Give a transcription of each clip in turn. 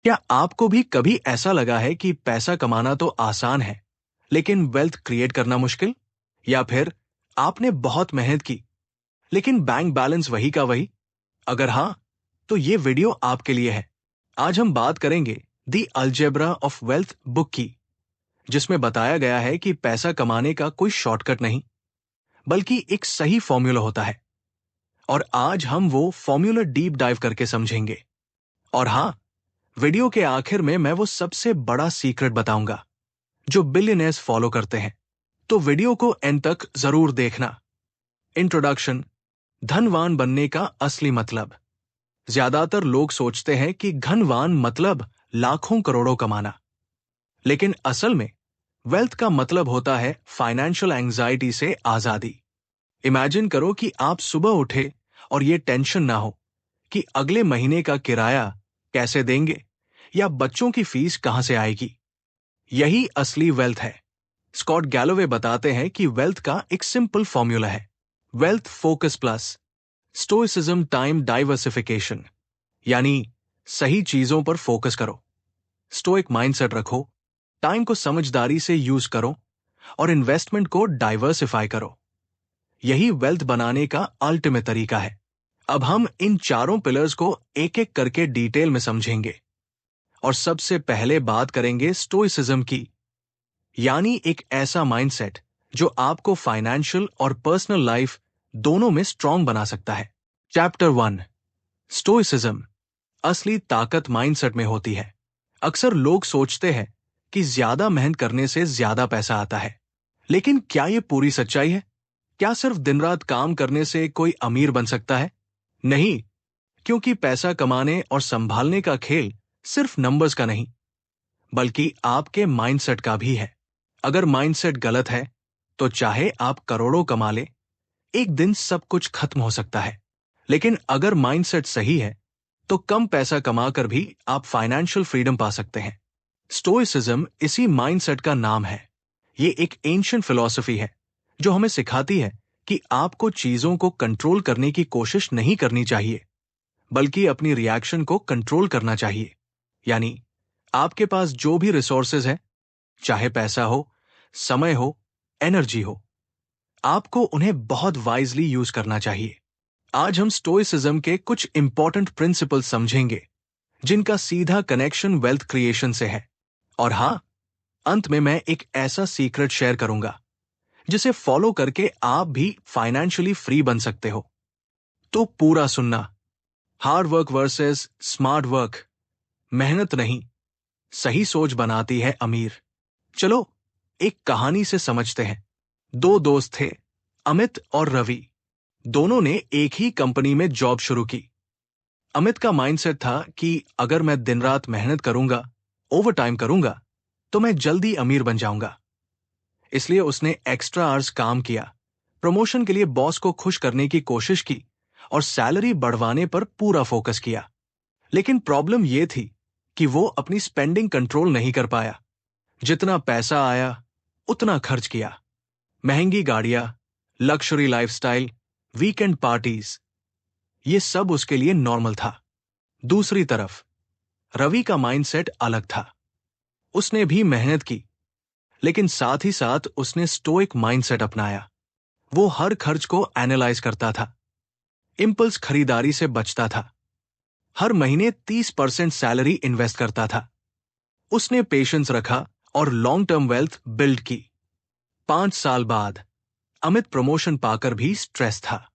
क्या आपको भी कभी ऐसा लगा है कि पैसा कमाना तो आसान है, लेकिन वेल्थ क्रिएट करना मुश्किल? या फिर आपने बहुत मेहनत की, लेकिन बैंक बैलेंस वही का वही? अगर हाँ, तो ये वीडियो आपके लिए है। आज हम बात करेंगे दी अलजेब्रा ऑफ वेल्थ बुक की, जिसमें बताया गया है कि पैसा कमाने का कोई शॉर्टकट नहीं, बल्कि एक सही फॉर्मूला होता है। और आज हम वो फॉर्मूला डीप डाइव करके समझेंगे। और हाँ, वीडियो के आखिर में मैं वो सबसे बड़ा सीक्रेट बताऊंगा जो बिलियनर्स फॉलो करते हैं। तो वीडियो को एंड तक जरूर देखना। इंट्रोडक्शन। धनवान बनने का असली मतलब। ज्यादातर लोग सोचते हैं कि धनवान मतलब लाखों करोड़ों कमाना, लेकिन असल में वेल्थ का मतलब होता है फाइनेंशियल एंजाइटी से आजादी। इमेजिन करो कि आप सुबह उठे और ये टेंशन ना हो कि अगले महीने का किराया कैसे देंगे या बच्चों की फीस कहां से आएगी। यही असली वेल्थ है। स्कॉट गैलोवे बताते हैं कि वेल्थ का एक सिंपल फॉर्मूला है, wealth focus plus stoicism time diversification. यानी सही चीजों पर फोकस करो, स्टोइक माइंडसेट रखो, टाइम को समझदारी से यूज करो और इन्वेस्टमेंट को डाइवर्सिफाई करो। यही वेल्थ बनाने का अल्टीमेट तरीका है। अब हम इन चारों पिलर्स को एक एक करके डिटेल में समझेंगे। और सबसे पहले बात करेंगे स्टोइसिज्म की, यानी एक ऐसा माइंडसेट जो आपको फाइनेंशियल और पर्सनल लाइफ दोनों में स्ट्रांग बना सकता है। Chapter 1, stoicism. असली ताकत माइंडसेट में होती है। अक्सर लोग सोचते हैं कि ज्यादा मेहनत करने से ज्यादा पैसा आता है, लेकिन क्या यह पूरी सच्चाई है? क्या सिर्फ दिन रात काम करने से कोई अमीर बन सकता है? नहीं, क्योंकि पैसा कमाने और संभालने का खेल सिर्फ नंबर्स का नहीं, बल्कि आपके माइंडसेट का भी है। अगर माइंडसेट गलत है, तो चाहे आप करोड़ों कमा ले, एक दिन सब कुछ खत्म हो सकता है। लेकिन अगर माइंडसेट सही है, तो कम पैसा कमाकर भी आप फाइनेंशियल फ्रीडम पा सकते हैं। स्टोइसिज्म इसी माइंडसेट का नाम है। ये एक एंशिएंट फिलॉसफी है जो हमें सिखाती है कि आपको चीजों को कंट्रोल करने की कोशिश नहीं करनी चाहिए, बल्कि अपनी रिएक्शन को कंट्रोल करना चाहिए। यानी आपके पास जो भी रिसोर्सेज है, चाहे पैसा हो, समय हो, एनर्जी हो, आपको उन्हें बहुत वाइजली यूज करना चाहिए। आज हम स्टोइसिज्म के कुछ इंपॉर्टेंट प्रिंसिपल समझेंगे, जिनका सीधा कनेक्शन वेल्थ क्रिएशन से है। और हां, अंत में मैं एक ऐसा सीक्रेट शेयर करूंगा जिसे फॉलो करके आप भी फाइनेंशियली फ्री बन सकते हो। तो पूरा सुनना। Hard work versus smart work. मेहनत नहीं, सही सोच बनाती है अमीर। चलो एक कहानी से समझते हैं। दो दोस्त थे, अमित और रवि। दोनों ने एक ही कंपनी में जॉब शुरू की। अमित का माइंडसेट था कि अगर मैं दिन रात मेहनत करूंगा, ओवर टाइम करूंगा, तो मैं जल्दी अमीर बन जाऊंगा। इसलिए उसने एक्स्ट्रा आवर्स काम किया, प्रमोशन के लिए बॉस को खुश करने की कोशिश की और सैलरी बढ़वाने पर पूरा फोकस किया। लेकिन प्रॉब्लम यह थी कि वो अपनी स्पेंडिंग कंट्रोल नहीं कर पाया। जितना पैसा आया, उतना खर्च किया। महंगी गाड़ियां, लग्जरी लाइफस्टाइल, वीकेंड पार्टीज, ये सब उसके लिए नॉर्मल था। दूसरी तरफ रवि का माइंडसेट अलग था। उसने भी मेहनत की, लेकिन साथ ही साथ उसने स्टोइक माइंडसेट अपनाया। वो हर खर्च को एनालाइज करता था, इंपल्स खरीदारी से बचता था, हर महीने 30% सैलरी इन्वेस्ट करता था। उसने पेशेंस रखा और लॉन्ग टर्म वेल्थ बिल्ड की। 5 साल बाद अमित प्रमोशन पाकर भी स्ट्रेस था।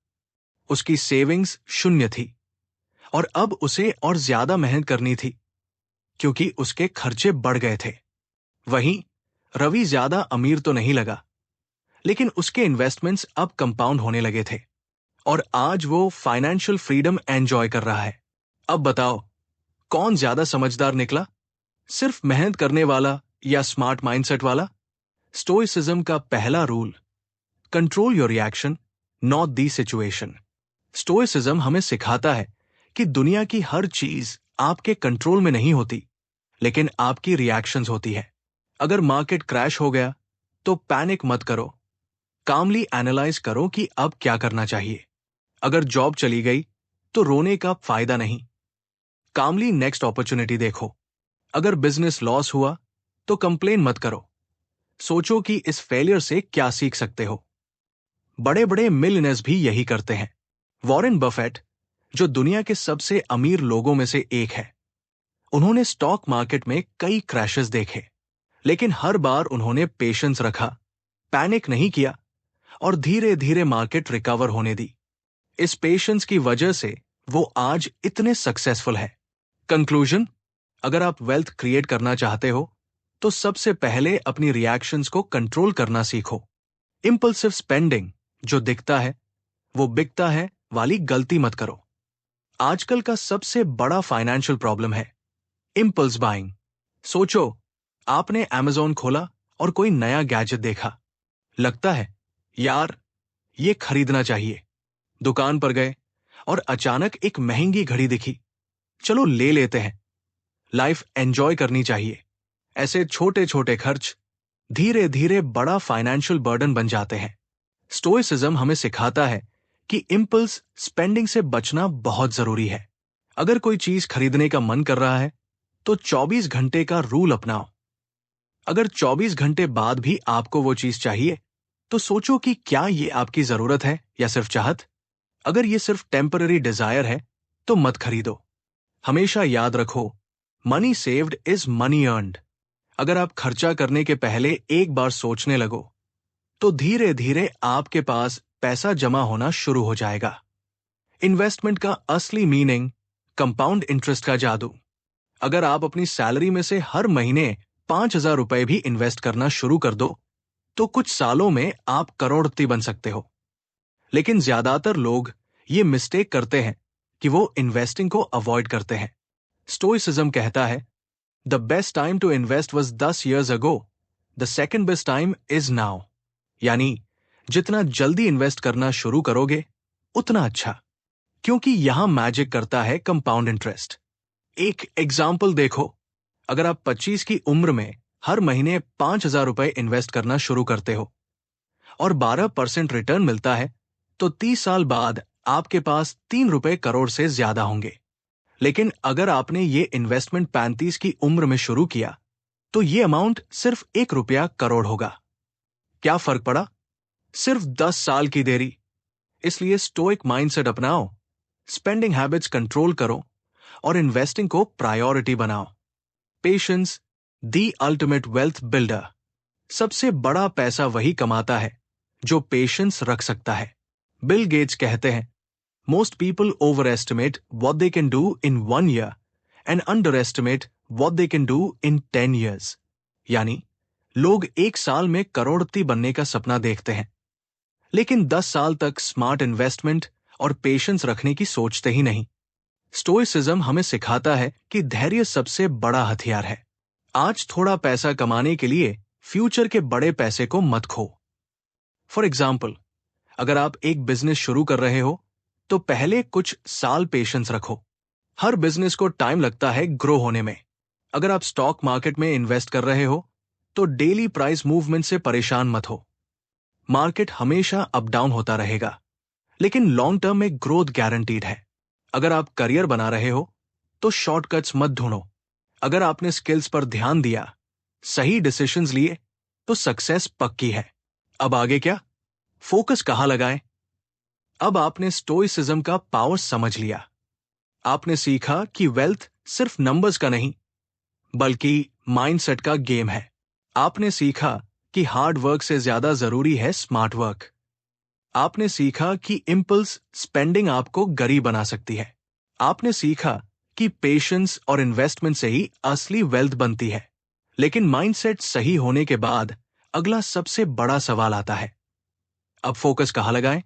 उसकी सेविंग्स शून्य थी और अब उसे और ज्यादा मेहनत करनी थी, क्योंकि उसके खर्चे बढ़ गए थे। वहीं रवि ज्यादा अमीर तो नहीं लगा, लेकिन उसके इन्वेस्टमेंट्स अब कंपाउंड होने लगे थे और आज वो फाइनेंशियल फ्रीडम एंजॉय कर रहा है। अब बताओ, कौन ज्यादा समझदार निकला? सिर्फ मेहनत करने वाला या स्मार्ट माइंडसेट वाला? स्टोइसिज्म का पहला rule, control your reaction, not the situation. Stoicism हमें सिखाता है कि दुनिया की हर चीज आपके कंट्रोल में नहीं होती, लेकिन आपकी रिएक्शंस होती है। अगर मार्केट क्रैश हो गया, तो पैनिक मत करो, कामली एनालाइज करो कि अब क्या करना चाहिए। अगर जॉब चली गई, तो रोने का फायदा नहीं, कामली नेक्स्ट अपॉर्चुनिटी देखो। अगर बिजनेस लॉस हुआ तो कंप्लेन मत करो, सोचो कि इस फेलियर से क्या सीख सकते हो। बड़े बड़े मिलियनेयर्स भी यही करते हैं। वॉरेन बफेट, जो दुनिया के सबसे अमीर लोगों में से एक है, उन्होंने स्टॉक मार्केट में कई क्रैशेस देखे, लेकिन हर बार उन्होंने पेशेंस रखा, पैनिक नहीं किया और धीरे धीरे मार्केट रिकवर होने दी। इस पेशेंस की वजह से वो आज इतने सक्सेसफुल है। कंक्लूजन, अगर आप वेल्थ क्रिएट करना चाहते हो तो सबसे पहले अपनी रिएक्शंस को कंट्रोल करना सीखो। इंपल्सिव स्पेंडिंग, जो दिखता है वो बिकता है वाली गलती मत करो। आजकल का सबसे बड़ा फाइनेंशियल प्रॉब्लम है इंपल्स बाइंग। सोचो, आपने Amazon खोला और कोई नया गैजेट देखा, लगता है यार ये खरीदना चाहिए। दुकान पर गए और अचानक एक महंगी घड़ी दिखी, चलो ले लेते हैं। लाइफ एंजॉय करनी चाहिए। ऐसे छोटे छोटे खर्च धीरे धीरे बड़ा फाइनेंशियल बर्डन बन जाते हैं। स्टोइसिज्म हमें सिखाता है कि इंपल्स स्पेंडिंग से बचना बहुत जरूरी है। अगर कोई चीज खरीदने का मन कर रहा है तो 24 घंटे का रूल अपनाओ। अगर 24 घंटे बाद भी आपको वो चीज चाहिए तो सोचो कि क्या ये आपकी जरूरत है या सिर्फ चाहत। अगर ये सिर्फ टेम्पररी डिजायर है तो मत खरीदो। हमेशा याद रखो, money saved is money earned. अगर आप खर्चा करने के पहले एक बार सोचने लगो तो धीरे धीरे आपके पास पैसा जमा होना शुरू हो जाएगा। इन्वेस्टमेंट का असली मीनिंग कंपाउंड इंटरेस्ट का जादू। अगर आप अपनी सैलरी में से हर महीने 5,000 रुपए भी इन्वेस्ट करना शुरू कर दो तो कुछ सालों में आप करोड़पति बन सकते हो। लेकिन ज्यादातर लोग ये मिस्टेक करते हैं कि वो इन्वेस्टिंग को अवॉइड करते हैं। स्टोइसिज्म कहता है the best time to invest was 10 years ago, the second best time is now. यानी जितना जल्दी इन्वेस्ट करना शुरू करोगे उतना अच्छा, क्योंकि यहां मैजिक करता है कंपाउंड इंटरेस्ट। एक एग्जाम्पल देखो, अगर आप 25 की उम्र में हर महीने 5,000 रुपए इन्वेस्ट करना शुरू करते हो और 12% रिटर्न मिलता है तो 30 साल बाद आपके पास 3 करोड़ से ज्यादा होंगे। लेकिन अगर आपने ये इन्वेस्टमेंट 35 की उम्र में शुरू किया तो ये अमाउंट सिर्फ 1 करोड़ होगा। क्या फर्क पड़ा? सिर्फ 10 साल की देरी। इसलिए स्टोइक माइंडसेट अपनाओ, स्पेंडिंग हैबिट्स कंट्रोल करो और इन्वेस्टिंग को प्रायोरिटी बनाओ। Patience, the ultimate wealth builder. सबसे बड़ा पैसा वही कमाता है जो पेशेंस रख सकता है। बिल गेट्स कहते हैं most people over estimate what they can do in 1 year and under estimate what they can do in 10 years। यानी लोग 1 साल में करोड़पति बनने का सपना देखते हैं, लेकिन 10 साल तक स्मार्ट इन्वेस्टमेंट और पेशेंस रखने की सोचते ही नहीं। स्टोइसिज्म हमें सिखाता है कि धैर्य सबसे बड़ा हथियार है। आज थोड़ा पैसा कमाने के लिए फ्यूचर के बड़े पैसे को मत खो। फॉर एग्जाम्पल, अगर आप एक बिजनेस शुरू कर रहे हो तो पहले कुछ साल पेशेंस रखो। हर बिजनेस को टाइम लगता है ग्रो होने में। अगर आप स्टॉक मार्केट में इन्वेस्ट कर रहे हो तो डेली प्राइस मूवमेंट से परेशान मत हो। मार्केट हमेशा अप डाउन होता रहेगा, लेकिन लॉन्ग टर्म में ग्रोथ गारंटीड है। अगर आप करियर बना रहे हो तो शॉर्टकट्स मत ढूंढो। अगर आपने स्किल्स पर ध्यान दिया, सही डिसीजंस लिए तो सक्सेस पक्की है। अब आगे क्या? फोकस कहां लगाएं? अब आपने स्टोइसिज्म का पावर समझ लिया। आपने सीखा कि वेल्थ सिर्फ नंबर्स का नहीं बल्कि माइंडसेट का गेम है। आपने सीखा कि हार्ड वर्क से ज्यादा जरूरी है स्मार्ट वर्क। आपने सीखा कि इंपल्स स्पेंडिंग आपको गरीब बना सकती है। आपने सीखा कि पेशेंस और इन्वेस्टमेंट से ही असली वेल्थ बनती है। लेकिन माइंडसेट सही होने के बाद अगला सबसे बड़ा सवाल आता है, अब फोकस कहां लगाएं?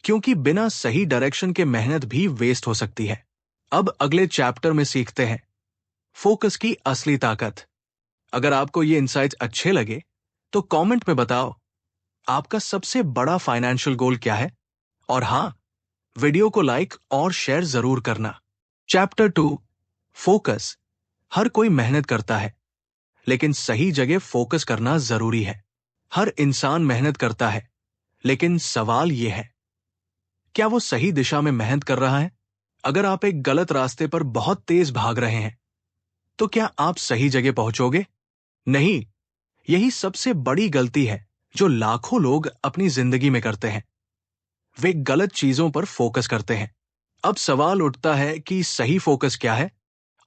क्योंकि बिना सही डायरेक्शन के मेहनत भी वेस्ट हो सकती है। अब अगले चैप्टर में सीखते हैं फोकस की असली ताकत। अगर आपको ये इनसाइट्स अच्छे लगे तो कमेंट में बताओ आपका सबसे बड़ा फाइनेंशियल गोल क्या है, और हां, वीडियो को लाइक और शेयर जरूर करना। Chapter 2, focus. हर कोई मेहनत करता है, लेकिन सही जगह फोकस करना जरूरी है। हर इंसान मेहनत करता है, लेकिन सवाल यह है क्या वो सही दिशा में मेहनत कर रहा है? अगर आप एक गलत रास्ते पर बहुत तेज भाग रहे हैं तो क्या आप सही जगह पहुंचोगे? नहीं। यही सबसे बड़ी गलती है जो लाखों लोग अपनी जिंदगी में करते हैं। वे गलत चीजों पर फोकस करते हैं। अब सवाल उठता है कि सही फोकस क्या है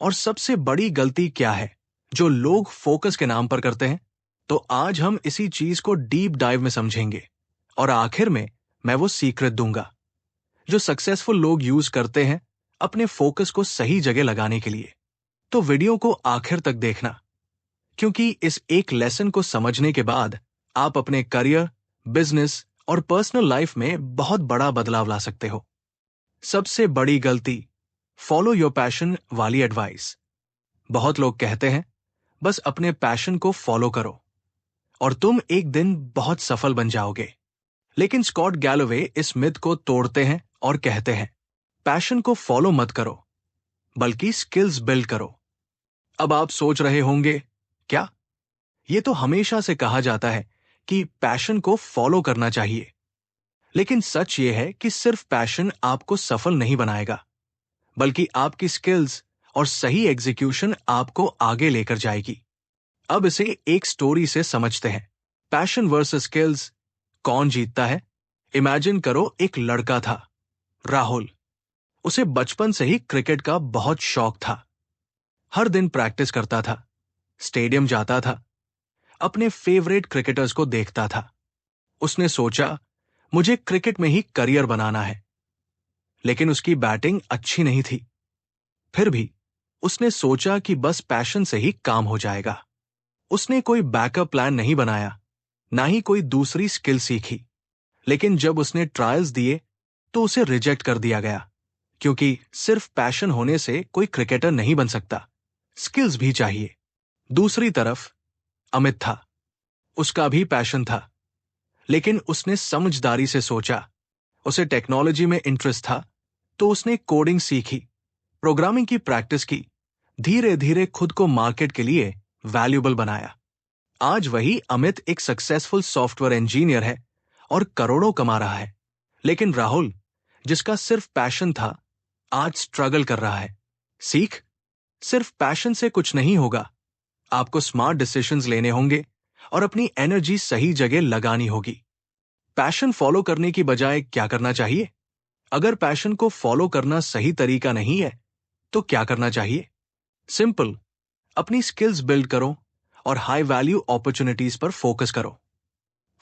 और सबसे बड़ी गलती क्या है जो लोग फोकस के नाम पर करते हैं। तो आज हम इसी चीज को डीप डाइव में समझेंगे और आखिर में मैं वो सीक्रेट दूंगा जो सक्सेसफुल लोग यूज करते हैं अपने फोकस को सही जगह लगाने के लिए। तो वीडियो को आखिर तक देखना, क्योंकि इस एक लेसन को समझने के बाद आप अपने करियर, बिजनेस और पर्सनल लाइफ में बहुत बड़ा बदलाव ला सकते हो। सबसे बड़ी गलती, फॉलो योर पैशन वाली एडवाइस। बहुत लोग कहते हैं बस अपने पैशन को फॉलो करो और तुम एक दिन बहुत सफल बन जाओगे। लेकिन स्कॉट गैलोवे इस मिथ को तोड़ते हैं और कहते हैं पैशन को फॉलो मत करो बल्कि स्किल्स बिल्ड करो। अब आप सोच रहे होंगे, क्या ये तो हमेशा से कहा जाता है कि पैशन को फॉलो करना चाहिए। लेकिन सच ये है कि सिर्फ पैशन आपको सफल नहीं बनाएगा, बल्कि आपकी स्किल्स और सही एग्जीक्यूशन आपको आगे लेकर जाएगी। अब इसे एक स्टोरी से समझते हैं। पैशन वर्सेस स्किल्स, कौन जीतता है? इमेजिन करो, एक लड़का था, राहुल। उसे बचपन से ही क्रिकेट का बहुत शौक था। हर दिन प्रैक्टिस करता था, स्टेडियम जाता था, अपने फेवरेट क्रिकेटर्स को देखता था। उसने सोचा मुझे क्रिकेट में ही करियर बनाना है। लेकिन उसकी बैटिंग अच्छी नहीं थी। फिर भी उसने सोचा कि बस पैशन से ही काम हो जाएगा। उसने कोई बैकअप प्लान नहीं बनाया, ना ही कोई दूसरी स्किल सीखी। लेकिन जब उसने ट्रायल्स दिए तो उसे रिजेक्ट कर दिया गया, क्योंकि सिर्फ पैशन होने से कोई क्रिकेटर नहीं बन सकता, स्किल्स भी चाहिए। दूसरी तरफ अमित था। उसका भी पैशन था, लेकिन उसने समझदारी से सोचा। उसे टेक्नोलॉजी में इंटरेस्ट था, तो उसने कोडिंग सीखी, प्रोग्रामिंग की प्रैक्टिस की, धीरे धीरे खुद को मार्केट के लिए वैल्यूएबल बनाया। आज वही अमित एक सक्सेसफुल सॉफ्टवेयर इंजीनियर है और करोड़ों कमा रहा है। लेकिन राहुल, जिसका सिर्फ पैशन था, आज स्ट्रगल कर रहा है। सीख, सिर्फ पैशन से कुछ नहीं होगा। आपको स्मार्ट डिसीजंस लेने होंगे और अपनी एनर्जी सही जगह लगानी होगी। पैशन फॉलो करने की बजाय क्या करना चाहिए? अगर पैशन को फॉलो करना सही तरीका नहीं है, तो क्या करना चाहिए? सिंपल, अपनी स्किल्स बिल्ड करो और हाई वैल्यू अपॉर्चुनिटीज पर फोकस करो।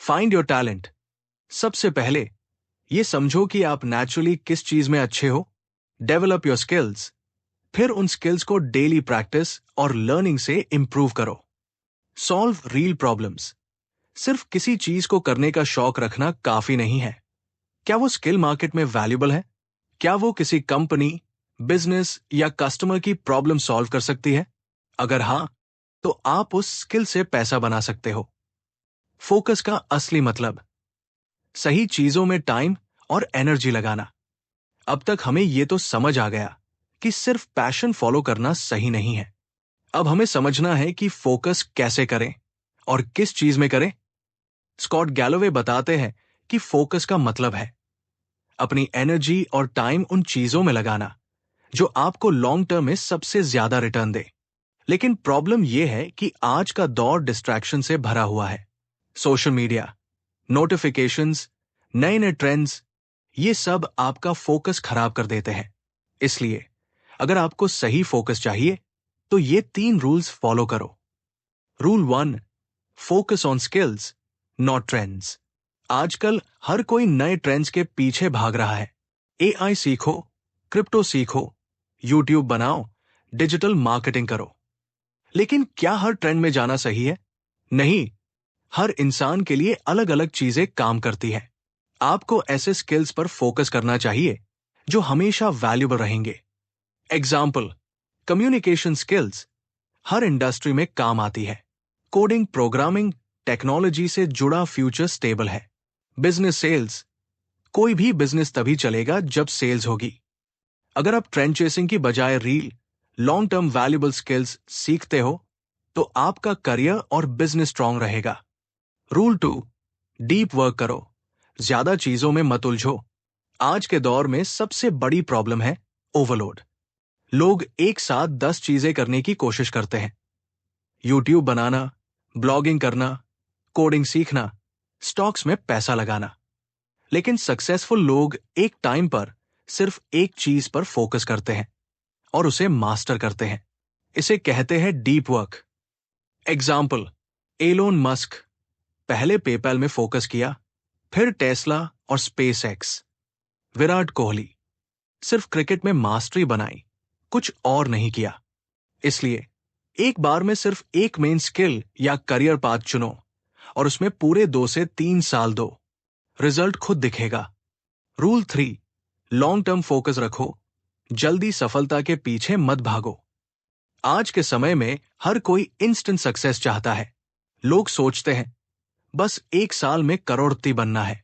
Find your talent. सबसे पहले ये समझो कि आप नेचुरली किस चीज में अच्छे हो। Develop your skills. फिर उन स्किल्स को डेली प्रैक्टिस और लर्निंग से इंप्रूव करो। Solve real problems. सिर्फ किसी चीज को करने का शौक रखना काफी नहीं है। क्या वो स्किल मार्केट में वैल्यूएबल है? क्या वो किसी कंपनी, बिजनेस या कस्टमर की प्रॉब्लम सॉल्व कर सकती है? अगर हां, तो आप उस स्किल से पैसा बना सकते हो। फोकस का असली मतलब, सही चीजों में टाइम और एनर्जी लगाना। अब तक हमें यह तो समझ आ गया कि सिर्फ पैशन फॉलो करना सही नहीं है। अब हमें समझना है कि फोकस कैसे करें और किस चीज में करें। स्कॉट गैलोवे बताते हैं कि फोकस का मतलब है अपनी एनर्जी और टाइम उन चीजों में लगाना जो आपको लॉन्ग टर्म में सबसे ज्यादा रिटर्न दे। लेकिन प्रॉब्लम यह है कि आज का दौर डिस्ट्रैक्शन से भरा हुआ है। सोशल मीडिया, नोटिफिकेशंस, नए नए ट्रेंड्स, ये सब आपका फोकस खराब कर देते हैं। इसलिए अगर आपको सही फोकस चाहिए तो ये 3 रूल्स फॉलो करो। Rule 1, focus on skills, not trends. आजकल हर कोई नए ट्रेंड्स के पीछे भाग रहा है। एआई सीखो, क्रिप्टो सीखो, यूट्यूब बनाओ, डिजिटल मार्केटिंग करो। लेकिन क्या हर ट्रेंड में जाना सही है? नहीं। हर इंसान के लिए अलग अलग चीजें काम करती हैं। आपको ऐसे स्किल्स पर फोकस करना चाहिए जो हमेशा वैल्यूएबल रहेंगे। एग्जाम्पल, कम्युनिकेशन स्किल्स हर इंडस्ट्री में काम आती है। कोडिंग, प्रोग्रामिंग, टेक्नोलॉजी से जुड़ा फ्यूचर स्टेबल है। बिजनेस सेल्स, कोई भी बिजनेस तभी चलेगा जब सेल्स होगी। अगर आप ट्रेंड चेसिंग की बजाय reel, long term valuable skills सीखते हो तो आपका करियर और बिजनेस स्ट्रांग रहेगा। रूल 2, डीप वर्क करो, ज्यादा चीजों में मत उलझो। आज के दौर में सबसे बड़ी प्रॉब्लम है ओवरलोड। लोग एक साथ 10 चीजें करने की कोशिश करते हैं। यूट्यूब बनाना, ब्लॉगिंग करना, कोडिंग सीखना, स्टॉक्स में पैसा लगाना। लेकिन सक्सेसफुल लोग एक टाइम पर सिर्फ एक चीज पर फोकस करते हैं और उसे मास्टर करते हैं। इसे कहते हैं deep work. Example, Elon Musk पहले पेपैल में फोकस किया, फिर टेस्ला और स्पेस एक्स। विराट कोहली सिर्फ क्रिकेट में मास्टरी बनाई, कुछ और नहीं किया। इसलिए एक बार में सिर्फ एक मेन स्किल या करियर पाथ चुनो और उसमें पूरे 2 से 3 साल दो। रिजल्ट खुद दिखेगा। रूल 3, लॉन्ग टर्म फोकस रखो, जल्दी सफलता के पीछे मत भागो। आज के समय में हर कोई इंस्टेंट सक्सेस चाहता है। लोग सोचते हैं बस 1 साल में करोड़पति बनना है।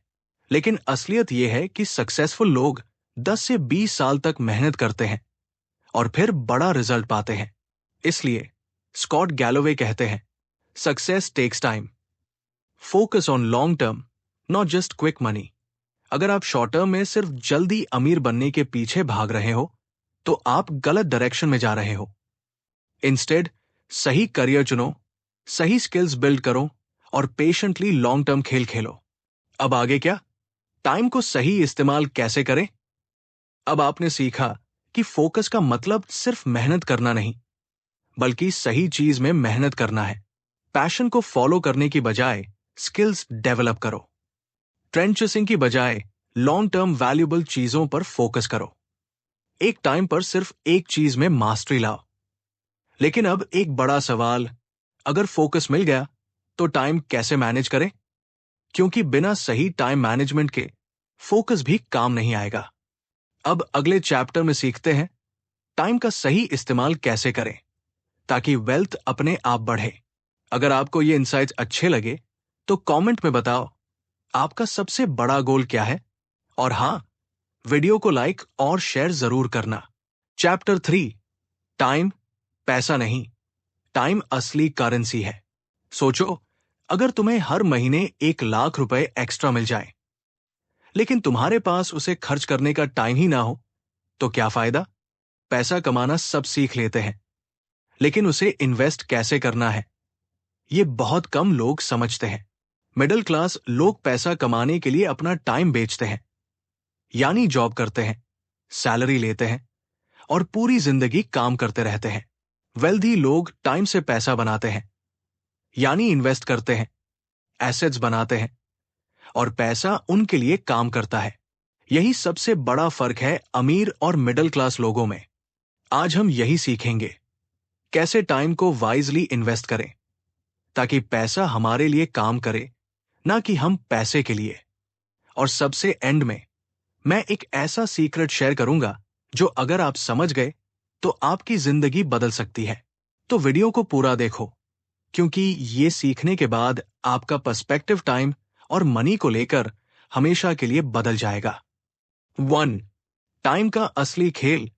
लेकिन असलियत यह है कि सक्सेसफुल लोग 10 से 20 साल तक मेहनत करते हैं और फिर बड़ा रिजल्ट पाते हैं। इसलिए स्कॉट गैलोवे कहते हैं, success takes time, focus on long term, not just quick money. अगर आप शॉर्ट टर्म में सिर्फ जल्दी अमीर बनने के पीछे भाग रहे हो तो आप गलत डायरेक्शन में जा रहे हो। इंस्टेड सही करियर चुनो, सही स्किल्स बिल्ड करो और पेशेंटली लॉन्ग टर्म खेल खेलो। अब आगे क्या? टाइम को सही इस्तेमाल कैसे करें? अब आपने सीखा कि फोकस का मतलब सिर्फ मेहनत करना नहीं, बल्कि सही चीज में मेहनत करना है। पैशन को फॉलो करने की बजाय स्किल्स डेवलप करो। ट्रेंड चेसिंग की बजाय लॉन्ग टर्म वैल्यूएबल चीजों पर फोकस करो। एक टाइम पर सिर्फ एक चीज में मास्टरी लाओ। लेकिन अब एक बड़ा सवाल, अगर फोकस मिल गया तो टाइम कैसे मैनेज करें? क्योंकि बिना सही टाइम मैनेजमेंट के फोकस भी काम नहीं आएगा। अब अगले चैप्टर में सीखते हैं टाइम का सही इस्तेमाल कैसे करें ताकि वेल्थ अपने आप बढ़े। अगर आपको ये इनसाइट्स अच्छे लगे तो कमेंट में बताओ आपका सबसे बड़ा गोल क्या है। और हां, वीडियो को लाइक और शेयर जरूर करना। चैप्टर 3, टाइम पैसा नहीं, टाइम असली करेंसी है। सोचो, अगर तुम्हें हर महीने 1 लाख रुपए एक्स्ट्रा मिल जाए लेकिन तुम्हारे पास उसे खर्च करने का टाइम ही ना हो तो क्या फायदा? पैसा कमाना सब सीख लेते हैं, लेकिन उसे इन्वेस्ट कैसे करना है ये बहुत कम लोग समझते हैं। मिडिल क्लास लोग पैसा कमाने के लिए अपना टाइम बेचते हैं, यानी जॉब करते हैं, सैलरी लेते हैं और पूरी जिंदगी काम करते रहते हैं। वेल्दी लोग टाइम से पैसा बनाते हैं, यानी इन्वेस्ट करते हैं, एसेट्स बनाते हैं और पैसा उनके लिए काम करता है। यही सबसे बड़ा फर्क है अमीर और मिडिल क्लास लोगों में। आज हम यही सीखेंगे, कैसे टाइम को वाइजली इन्वेस्ट करें ताकि पैसा हमारे लिए काम करे, ना कि हम पैसे के लिए। और सबसे एंड में मैं एक ऐसा सीक्रेट शेयर करूंगा जो अगर आप समझ गए तो आपकी जिंदगी बदल सकती है। तो वीडियो को पूरा देखो, क्योंकि ये सीखने के बाद आपका पर्सपेक्टिव टाइम और मनी को लेकर हमेशा के लिए बदल जाएगा। 1. टाइम का असली खेल।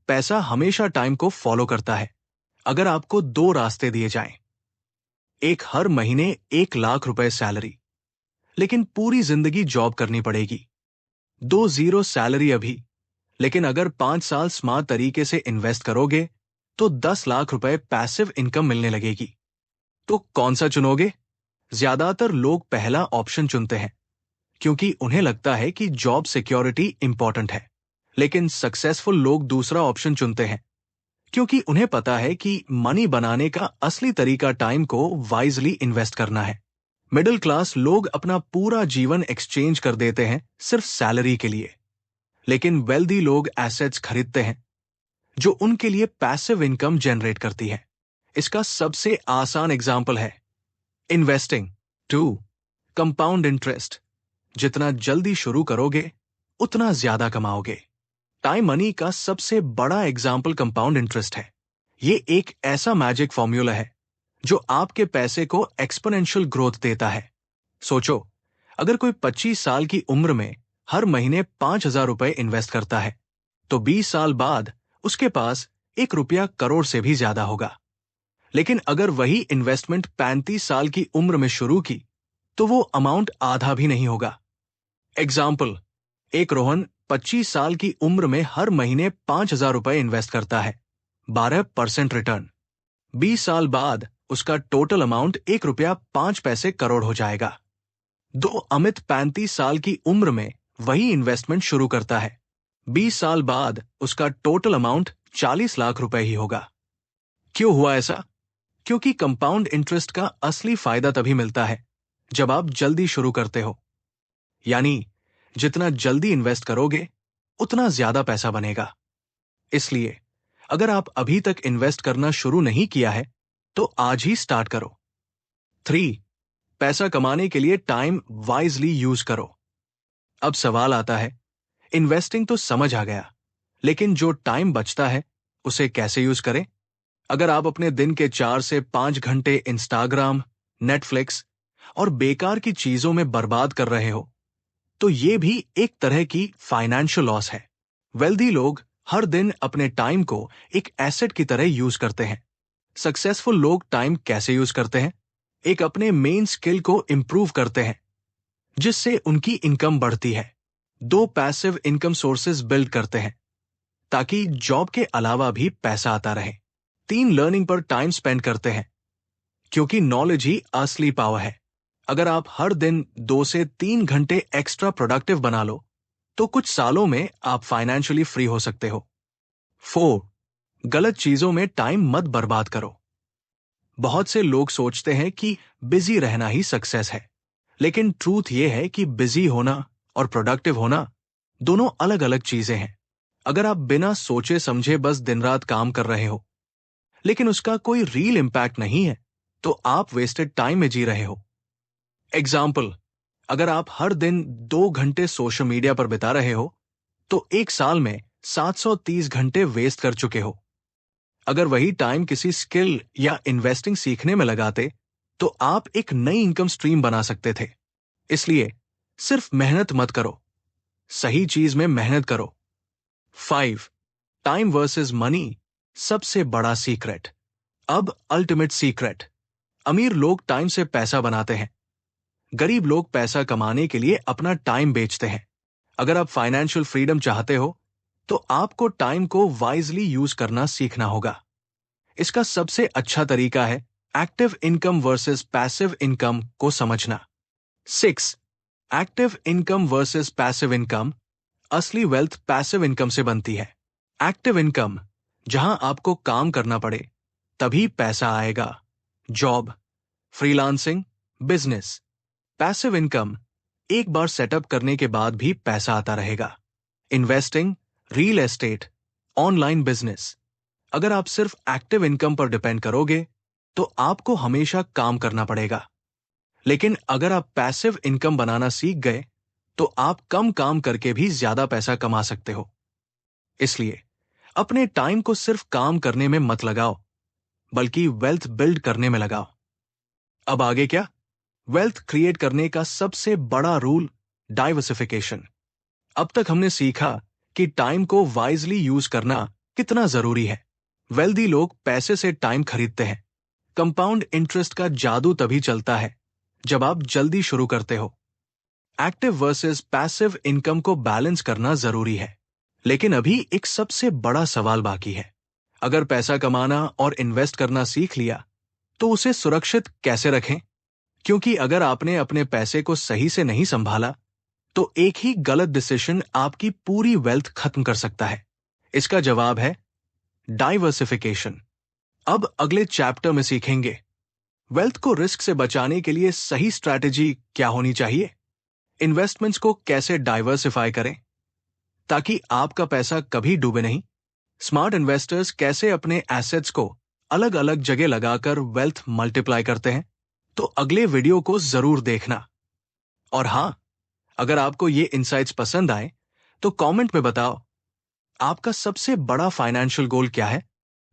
पैसा हमेशा टाइम को फॉलो करता है। अगर आपको 2 रास्ते दिए जाएं, एक हर महीने 1 लाख रुपए सैलरी, लेकिन पूरी जिंदगी जॉब करनी पड़ेगी। 2 जीरो सैलरी अभी, लेकिन अगर 5 साल स्मार्ट तरीके से इन्वेस्ट करोगे तो 10 लाख रुपए पैसिव इनकम मिलने लगेगी। तो कौन सा चुनोगे? ज्यादातर लोग पहला ऑप्शन चुनते हैं क्योंकि उन्हें लगता है कि जॉब सिक्योरिटी इंपॉर्टेंट है। लेकिन सक्सेसफुल लोग दूसरा ऑप्शन चुनते हैं क्योंकि उन्हें पता है कि मनी बनाने का असली तरीका टाइम को वाइजली इन्वेस्ट करना है। मिडिल क्लास लोग अपना पूरा जीवन एक्सचेंज कर देते हैं सिर्फ सैलरी के लिए, लेकिन वेल्दी लोग एसेट्स खरीदते हैं जो उनके लिए पैसिव इनकम जनरेट करती है। इसका सबसे आसान एग्जाम्पल है इन्वेस्टिंग। 2. Compound interest. जितना जल्दी शुरू करोगे उतना ज्यादा कमाओगे। टाइम मनी का सबसे बड़ा एग्जाम्पल कंपाउंड इंटरेस्ट है। ये एक ऐसा मैजिक फॉर्मूला है जो आपके पैसे को एक्सपोनेंशियल ग्रोथ देता है। सोचो, अगर कोई 25 साल की उम्र में हर महीने 5,000 रुपए इन्वेस्ट करता है तो 20 साल बाद उसके पास 1 रुपया करोड़ से भी ज्यादा होगा। लेकिन अगर वही इन्वेस्टमेंट 35 साल की उम्र में शुरू की तो वो अमाउंट आधा भी नहीं होगा। एग्जाम्पल, एक रोहन 25 साल की उम्र में हर महीने 5,000 रुपए इन्वेस्ट करता है, 12% रिटर्न। 20 साल बाद उसका टोटल अमाउंट 1 रुपया 5 पैसे करोड़ हो जाएगा। दो अमित 35 साल की उम्र में वही इन्वेस्टमेंट शुरू करता है, 20 साल बाद उसका टोटल अमाउंट 40 लाख रुपए ही होगा। क्यों हुआ ऐसा? क्योंकि कंपाउंड इंटरेस्ट का असली फायदा तभी मिलता है जब आप जल्दी शुरू करते हो। यानी जितना जल्दी इन्वेस्ट करोगे उतना ज्यादा पैसा बनेगा। इसलिए अगर आप अभी तक इन्वेस्ट करना शुरू नहीं किया है तो आज ही स्टार्ट करो। 3. पैसा कमाने के लिए टाइम वाइजली यूज करो। अब सवाल आता है, इन्वेस्टिंग तो समझ आ गया, लेकिन जो टाइम बचता है उसे कैसे यूज करें? अगर आप अपने दिन के 4 से 5 घंटे इंस्टाग्राम, नेटफ्लिक्स और बेकार की चीजों में बर्बाद कर रहे हो तो ये भी एक तरह की फाइनेंशियल लॉस है। वेल्दी लोग हर दिन अपने टाइम को एक एसेट की तरह यूज करते हैं। सक्सेसफुल लोग टाइम कैसे यूज करते हैं? एक अपने मेन स्किल को इंप्रूव करते हैं जिससे उनकी इनकम बढ़ती है। 2 पैसिव इनकम सोर्सेज बिल्ड करते हैं ताकि जॉब के अलावा भी पैसा आता रहे। 3 लर्निंग पर टाइम स्पेंड करते हैं क्योंकि नॉलेज ही असली पावर है। अगर आप हर दिन 2 से 3 घंटे एक्स्ट्रा प्रोडक्टिव बना लो तो कुछ सालों में आप फाइनेंशियली फ्री हो सकते हो। 4. गलत चीजों में टाइम मत बर्बाद करो। बहुत से लोग सोचते हैं कि बिजी रहना ही सक्सेस है, लेकिन ट्रूथ यह है कि बिजी होना और प्रोडक्टिव होना दोनों अलग अलग चीजें हैं। अगर आप बिना सोचे समझे बस दिन रात काम कर रहे हो लेकिन उसका कोई रियल इंपैक्ट नहीं है तो आप वेस्टेड टाइम में जी रहे हो। एग्जाम्पल, अगर आप हर दिन 2 घंटे सोशल मीडिया पर बिता रहे हो तो एक साल में 730 घंटे वेस्ट कर चुके हो। अगर वही टाइम किसी स्किल या इन्वेस्टिंग सीखने में लगाते तो आप एक नई इनकम स्ट्रीम बना सकते थे। इसलिए सिर्फ मेहनत मत करो, सही चीज में मेहनत करो। 5. टाइम वर्सेस मनी सबसे बड़ा सीक्रेट। अब अल्टीमेट सीक्रेट। अमीर लोग टाइम से पैसा बनाते हैं, गरीब लोग पैसा कमाने के लिए अपना टाइम बेचते हैं। अगर आप फाइनेंशियल फ्रीडम चाहते हो तो आपको टाइम को वाइजली यूज करना सीखना होगा। इसका सबसे अच्छा तरीका है active income versus passive income को समझना। 6. Active income versus passive income. असली वेल्थ पैसिव इनकम से बनती है। एक्टिव इनकम, जहां आपको काम करना पड़े तभी पैसा आएगा, job, freelancing, business. Passive income, एक बार सेटअप करने के बाद भी पैसा आता रहेगा, investing, real estate, online business. अगर आप सिर्फ एक्टिव इनकम पर डिपेंड करोगे तो आपको हमेशा काम करना पड़ेगा, लेकिन अगर आप पैसिव इनकम बनाना सीख गए तो आप कम काम करके भी ज्यादा पैसा कमा सकते हो। इसलिए अपने टाइम को सिर्फ काम करने में मत लगाओ, बल्कि वेल्थ बिल्ड करने में लगाओ। अब आगे क्या? वेल्थ क्रिएट करने का सबसे बड़ा रूल, डाइवर्सिफिकेशन। अब तक हमने सीखा कि टाइम को वाइजली यूज करना कितना जरूरी है। वेल्दी लोग पैसे से टाइम खरीदते हैं। कंपाउंड इंटरेस्ट का जादू तभी चलता है जब आप जल्दी शुरू करते हो। एक्टिव वर्सेस पैसिव इनकम को बैलेंस करना जरूरी है, लेकिन अभी एक सबसे बड़ा सवाल बाकी है। अगर पैसा कमाना और इन्वेस्ट करना सीख लिया तो उसे सुरक्षित कैसे रखें? क्योंकि अगर आपने अपने पैसे को सही से नहीं संभाला तो एक ही गलत डिसीजन आपकी पूरी वेल्थ खत्म कर सकता है। इसका जवाब है डाइवर्सिफिकेशन। अब अगले चैप्टर में सीखेंगे वेल्थ को रिस्क से बचाने के लिए सही स्ट्रैटेजी क्या होनी चाहिए, इन्वेस्टमेंट्स को कैसे डाइवर्सिफाई करें ताकि आपका पैसा कभी डूबे नहीं, स्मार्ट इन्वेस्टर्स कैसे अपने एसेट्स को अलग अलग जगह लगाकर वेल्थ मल्टीप्लाई करते हैं। तो अगले वीडियो को जरूर देखना। और हां, अगर आपको ये इनसाइट्स पसंद आए तो कमेंट में बताओ आपका सबसे बड़ा फाइनेंशियल गोल क्या है।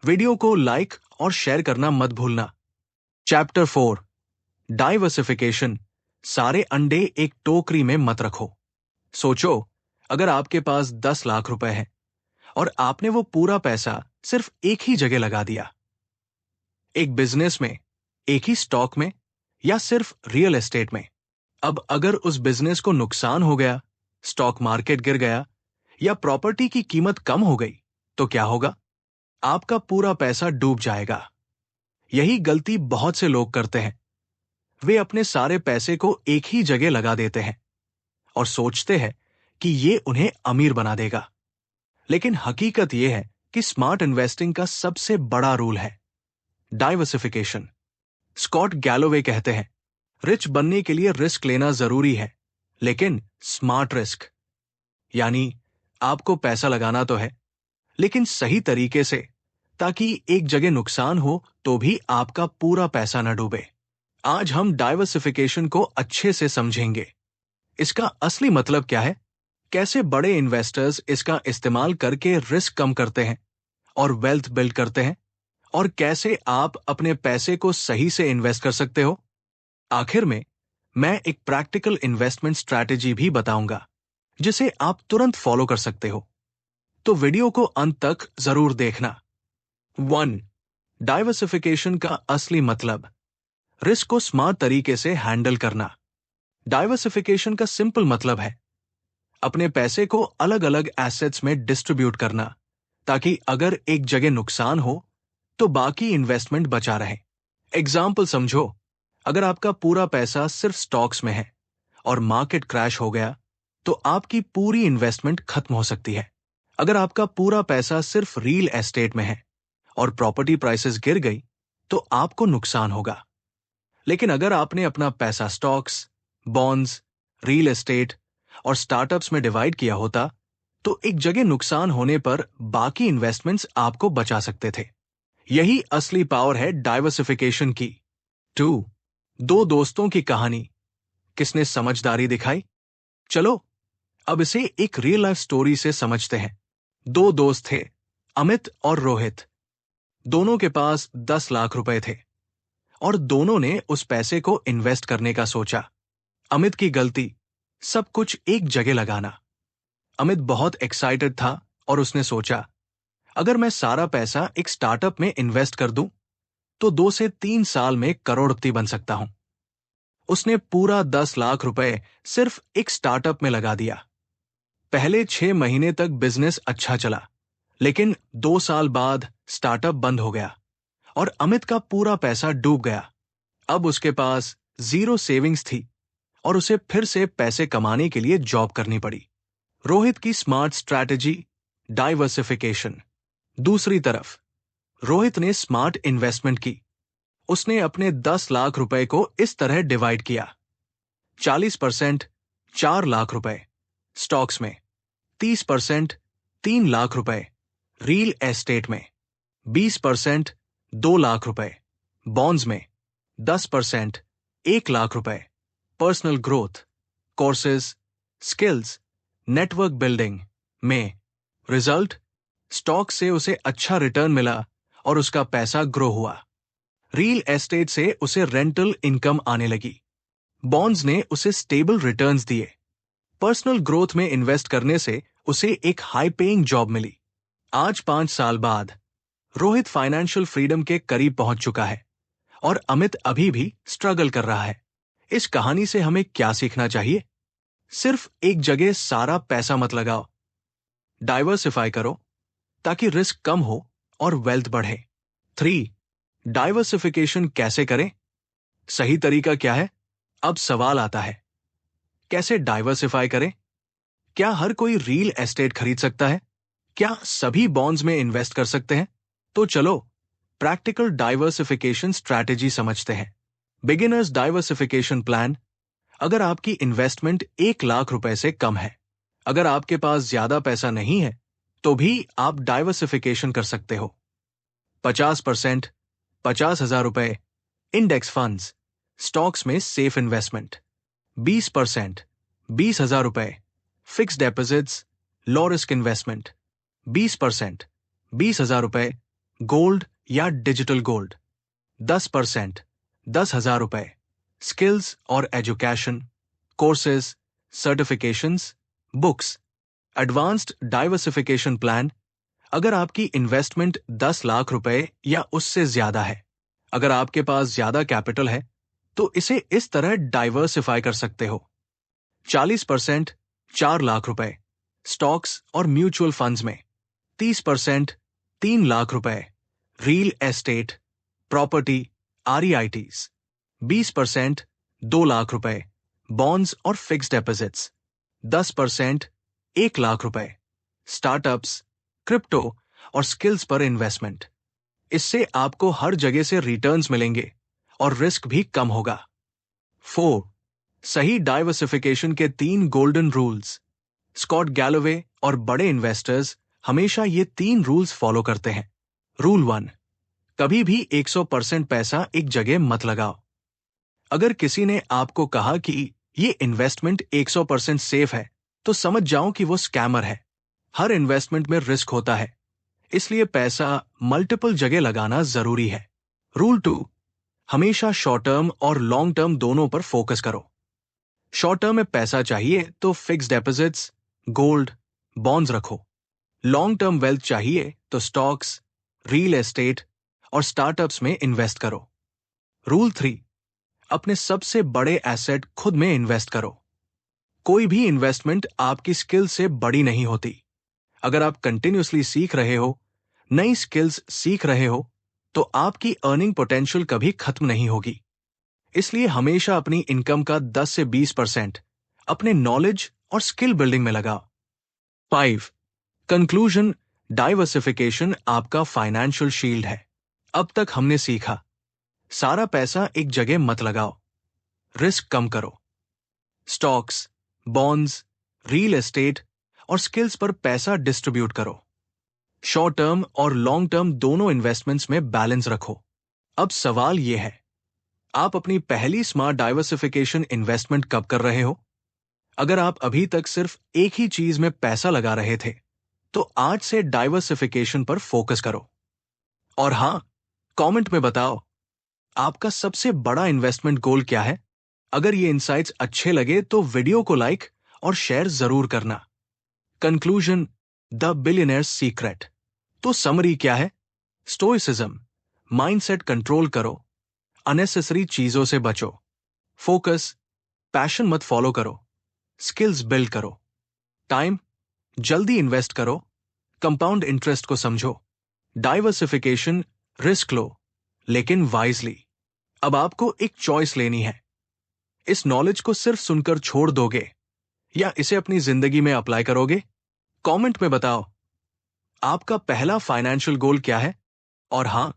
वीडियो को लाइक और शेयर करना मत भूलना। Chapter 4, diversification. सारे अंडे एक टोकरी में मत रखो। सोचो, अगर आपके पास 10 लाख रुपए हैं और आपने वो पूरा पैसा सिर्फ एक ही जगह लगा दिया, एक बिजनेस में, एक ही स्टॉक में या सिर्फ रियल एस्टेट में। अब अगर उस बिजनेस को नुकसान हो गया, स्टॉक मार्केट गिर गया या प्रॉपर्टी की कीमत कम हो गई तो क्या होगा? आपका पूरा पैसा डूब जाएगा। यही गलती बहुत से लोग करते हैं। वे अपने सारे पैसे को एक ही जगह लगा देते हैं और सोचते हैं कि ये उन्हें अमीर बना देगा। लेकिन हकीकत यह है कि स्मार्ट इन्वेस्टिंग का सबसे बड़ा रूल है डाइवर्सिफिकेशन। स्कॉट गैलोवे कहते हैं, रिच बनने के लिए रिस्क लेना जरूरी है, लेकिन स्मार्ट रिस्क। यानी आपको पैसा लगाना तो है, लेकिन सही तरीके से, ताकि एक जगह नुकसान हो तो भी आपका पूरा पैसा न डूबे। आज हम डाइवर्सिफिकेशन को अच्छे से समझेंगे। इसका असली मतलब क्या है, कैसे बड़े इन्वेस्टर्स इसका इस्तेमाल करके रिस्क कम करते हैं और वेल्थ बिल्ड करते हैं, और कैसे आप अपने पैसे को सही से इन्वेस्ट कर सकते हो। आखिर में मैं एक प्रैक्टिकल इन्वेस्टमेंट स्ट्रैटेजी भी बताऊंगा जिसे आप तुरंत फॉलो कर सकते हो। तो वीडियो को अंत तक जरूर देखना। 1. डाइवर्सिफिकेशन का असली मतलब, रिस्क को स्मार्ट तरीके से हैंडल करना। डाइवर्सिफिकेशन का सिंपल मतलब है अपने पैसे को अलग अलग एसेट्स में डिस्ट्रीब्यूट करना, ताकि अगर एक जगह नुकसान हो तो बाकी इन्वेस्टमेंट बचा रहे। एग्जाम्पल समझो, अगर आपका पूरा पैसा सिर्फ स्टॉक्स में है और मार्केट क्रैश हो गया तो आपकी पूरी इन्वेस्टमेंट खत्म हो सकती है। अगर आपका पूरा पैसा सिर्फ रियल एस्टेट में है और प्रॉपर्टी प्राइसेस गिर गई तो आपको नुकसान होगा। लेकिन अगर आपने अपना पैसा स्टॉक्स, बॉन्ड्स, रियल एस्टेट और स्टार्टअप्स में डिवाइड किया होता तो एक जगह नुकसान होने पर बाकी इन्वेस्टमेंट्स आपको बचा सकते थे। यही असली पावर है डाइवर्सिफिकेशन की। 2. दो दोस्तों की कहानी, किसने समझदारी दिखाई? चलो अब इसे एक रियल लाइफ स्टोरी से समझते हैं। दो दोस्त थे, अमित और रोहित। दोनों के पास 10 लाख रुपए थे और दोनों ने उस पैसे को इन्वेस्ट करने का सोचा। अमित की गलती, सब कुछ एक जगह लगाना। अमित बहुत एक्साइटेड था और उसने सोचा, अगर मैं सारा पैसा एक स्टार्टअप में इन्वेस्ट कर दूं तो 2 से 3 साल में करोड़पति बन सकता हूं। उसने पूरा 10 लाख रुपए सिर्फ एक स्टार्टअप में लगा दिया। पहले 6 महीने तक बिजनेस अच्छा चला, लेकिन 2 साल बाद स्टार्टअप बंद हो गया और अमित का पूरा पैसा डूब गया। अब उसके पास जीरो सेविंग्स थी और उसे फिर से पैसे कमाने के लिए जॉब करनी पड़ी। रोहित की स्मार्ट स्ट्रैटेजी, डाइवर्सिफिकेशन। दूसरी तरफ रोहित ने स्मार्ट इन्वेस्टमेंट की। उसने अपने 10 लाख रुपए को इस तरह डिवाइड किया: 40% 4 लाख रुपए स्टॉक्स में, 30% 3 लाख रुपए रियल एस्टेट में, 20% 2 लाख रुपए बॉन्ड्स में, 10% 1 लाख रुपए personal growth, courses, skills, network building में। रिजल्ट, स्टॉक से उसे अच्छा रिटर्न मिला और उसका पैसा ग्रो हुआ। रियल एस्टेट से उसे रेंटल इनकम आने लगी। बॉन्ड्स ने उसे स्टेबल रिटर्न्स दिए। पर्सनल ग्रोथ में इन्वेस्ट करने से उसे एक हाई पेइंग जॉब मिली। आज 5 साल बाद रोहित फाइनेंशियल फ्रीडम के करीब पहुंच चुका है और अमित अभी भी स्ट्रगल कर रहा है। इस कहानी से हमें क्या सीखना चाहिए? सिर्फ एक जगह सारा पैसा मत लगाओ, डाइवर्सिफाई करो ताकि रिस्क कम हो और वेल्थ बढ़े। 3. डाइवर्सिफिकेशन कैसे करें? सही तरीका क्या है? अब सवाल आता है, कैसे डाइवर्सिफाई करें? क्या हर कोई रियल एस्टेट खरीद सकता है? क्या सभी बॉन्ड्स में इन्वेस्ट कर सकते हैं? तो चलो प्रैक्टिकल डाइवर्सिफिकेशन स्ट्रैटेजी समझते हैं। Beginners diversification plan. अगर आपकी इन्वेस्टमेंट 1 लाख रुपए से कम है, अगर आपके पास ज्यादा पैसा नहीं है, तो भी आप डाइवर्सिफिकेशन कर सकते हो। 50%, 50,000 रुपए इंडेक्स फंड्स, स्टॉक्स में सेफ इन्वेस्टमेंट। 20%, 20,000 रुपए fix deposits, low risk investment. 20%, 20,000 रुपए गोल्ड या डिजिटल गोल्ड। 10%, 10,000 रुपए स्किल्स और education, courses, certifications, books. Advanced diversification plan. अगर आपकी इन्वेस्टमेंट 10 लाख रुपए या उससे ज्यादा है, अगर आपके पास ज्यादा कैपिटल है, तो इसे इस तरह डाइवर्सिफाई कर सकते हो: 40% 4 लाख रुपए स्टॉक्स और म्यूचुअल फंड्स में 30% 3 लाख रुपए, real estate, property, REITs 20% 2 lakh रुपए, बॉन्ड्स और फिक्स्ड डिपॉजिट्स 10% 1 लाख रुपए, स्टार्टअप्स, क्रिप्टो और स्किल्स पर इन्वेस्टमेंट। इससे आपको हर जगह से रिटर्न्स मिलेंगे और रिस्क भी कम होगा। 4. सही डाइवर्सिफिकेशन के 3 गोल्डन रूल्स। स्कॉट गैलोवे और बड़े इन्वेस्टर्स हमेशा ये 3 रूल्स फॉलो करते हैं। रूल 1, कभी भी 100% पैसा एक जगह मत लगाओ। अगर किसी ने आपको कहा कि ये इन्वेस्टमेंट 100% सेफ है, तो समझ जाओ कि वो स्कैमर है। हर इन्वेस्टमेंट में रिस्क होता है, इसलिए पैसा मल्टीपल जगह लगाना जरूरी है। रूल 2, हमेशा शॉर्ट टर्म और लॉन्ग टर्म दोनों पर फोकस करो। शॉर्ट टर्म में पैसा चाहिए तो फिक्स्ड डिपॉजिट्स, गोल्ड, बॉन्ड्स रखो। लॉन्ग टर्म वेल्थ चाहिए तो स्टॉक्स, रियल एस्टेट और स्टार्टअप्स में इन्वेस्ट करो। रूल 3, अपने सबसे बड़े एसेट खुद में इन्वेस्ट करो। कोई भी इन्वेस्टमेंट आपकी स्किल से बड़ी नहीं होती। अगर आप कंटिन्यूअसली सीख रहे हो, नई स्किल्स सीख रहे हो, तो आपकी अर्निंग पोटेंशियल कभी खत्म नहीं होगी। इसलिए हमेशा अपनी इनकम का 10 से 20% अपने नॉलेज और स्किल बिल्डिंग में लगाओ। 5. कंक्लूजन, डाइवर्सिफिकेशन आपका फाइनेंशियल शील्ड है। अब तक हमने सीखा, सारा पैसा एक जगह मत लगाओ, रिस्क कम करो। स्टॉक्स, बॉन्ड्स, रियल एस्टेट और स्किल्स पर पैसा डिस्ट्रीब्यूट करो। शॉर्ट टर्म और लॉन्ग टर्म दोनों इन्वेस्टमेंट्स में बैलेंस रखो। अब सवाल यह है, आप अपनी पहली स्मार्ट डाइवर्सिफिकेशन इन्वेस्टमेंट कब कर रहे हो? अगर आप अभी तक सिर्फ एक ही चीज में पैसा लगा रहे थे, तो आज से डाइवर्सिफिकेशन पर फोकस करो। और हां, कमेंट में बताओ, आपका सबसे बड़ा इन्वेस्टमेंट गोल क्या है? अगर ये इनसाइट्स अच्छे लगे तो वीडियो को लाइक और शेयर जरूर करना। Conclusion, the billionaires secret. तो समरी क्या है? स्टोइसिज्म, माइंडसेट कंट्रोल करो, अननेसेसरी चीजों से बचो, फोकस, पैशन मत फॉलो करो, स्किल्स बिल्ड करो, टाइम, जल्दी इन्वेस्ट करो, कंपाउंड इंटरेस्ट को समझो, डाइवर्सिफिकेशन, रिस्क लो, लेकिन वाइजली। अब आपको एक चॉइस लेनी है। इस नॉलेज को सिर्फ सुनकर छोड़ दोगे या इसे अपनी जिंदगी में अप्लाई करोगे? कमेंट में बताओ, आपका पहला फाइनेंशियल गोल क्या है? और हां,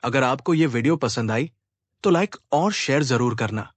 अगर आपको यह वीडियो पसंद आई तो लाइक और शेयर जरूर करना।